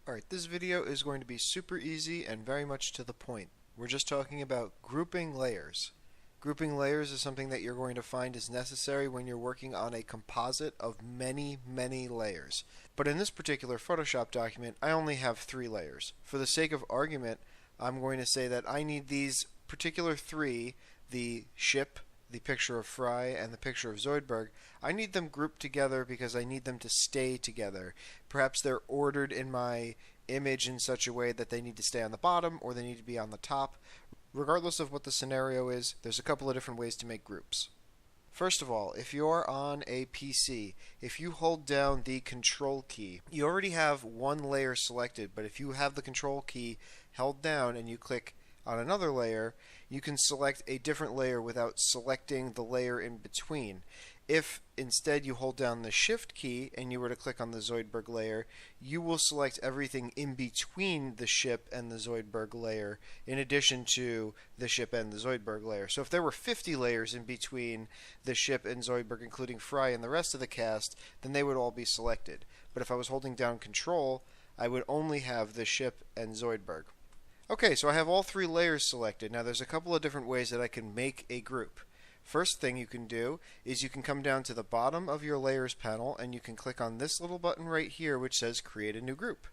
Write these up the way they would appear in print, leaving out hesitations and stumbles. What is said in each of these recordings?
Alright, this video is going to be super easy and very much to the point. We're just talking about grouping layers. Grouping layers is something that you're going to find is necessary when you're working on a composite of many layers. But in this particular Photoshop document, I only have 3 layers. For the sake of argument, I'm going to say that I need these particular 3, the ship, the picture of Fry, and the picture of Zoidberg. I need them grouped together because I need them to stay together. Perhaps they're ordered in my image in such a way that they need to stay on the bottom or they need to be on the top. Regardless of what the scenario is, there's a couple of different ways to make groups. First of all, if you're on a PC, if you hold down the Control key, you already have one layer selected, but if you have the Control key held down and you click on another layer, you can select a different layer without selecting the layer in between. If instead you hold down the Shift key and you were to click on the Zoidberg layer, you will select everything in between the ship and the Zoidberg layer in addition to the ship and the Zoidberg layer. So if there were 50 layers in between the ship and Zoidberg, including Fry and the rest of the cast, then they would all be selected. But if I was holding down Control, I would only have the ship and Zoidberg. Okay, so I have all 3 layers selected. Now there's a couple of different ways that I can make a group. First thing you can do is you can come down to the bottom of your layers panel and you can click on this little button right here which says create a new group.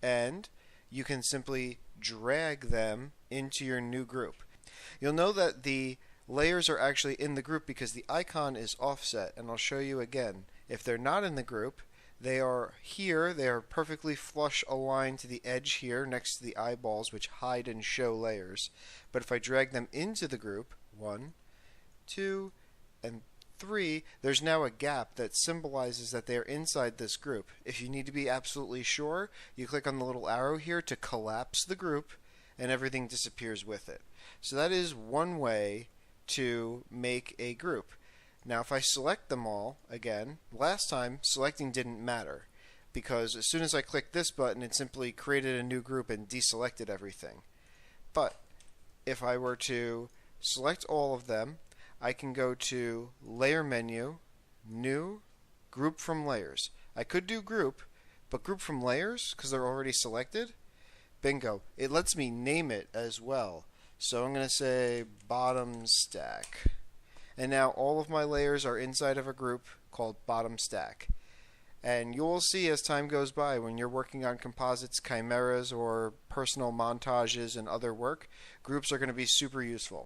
And you can simply drag them into your new group. You'll know that the layers are actually in the group because the icon is offset, and I'll show you again. If they're not in the group, they are here, they are perfectly flush aligned to the edge here next to the eyeballs which hide and show layers. But if I drag them into the group, 1, 2, and 3, there's now a gap that symbolizes that they're inside this group. If you need to be absolutely sure, you click on the little arrow here to collapse the group and everything disappears with it. So that is one way to make a group. Now if I select them all, again, last time selecting didn't matter because as soon as I clicked this button it simply created a new group and deselected everything. But if I were to select all of them, I can go to Layer Menu, New, Group from Layers. I could do Group, but Group from Layers, because they're already selected, bingo. It lets me name it as well. So I'm going to say Bottom Stack. And now all of my layers are inside of a group called Bottom Stack. And you'll see as time goes by when you're working on composites, chimeras, or personal montages and other work, groups are going to be super useful.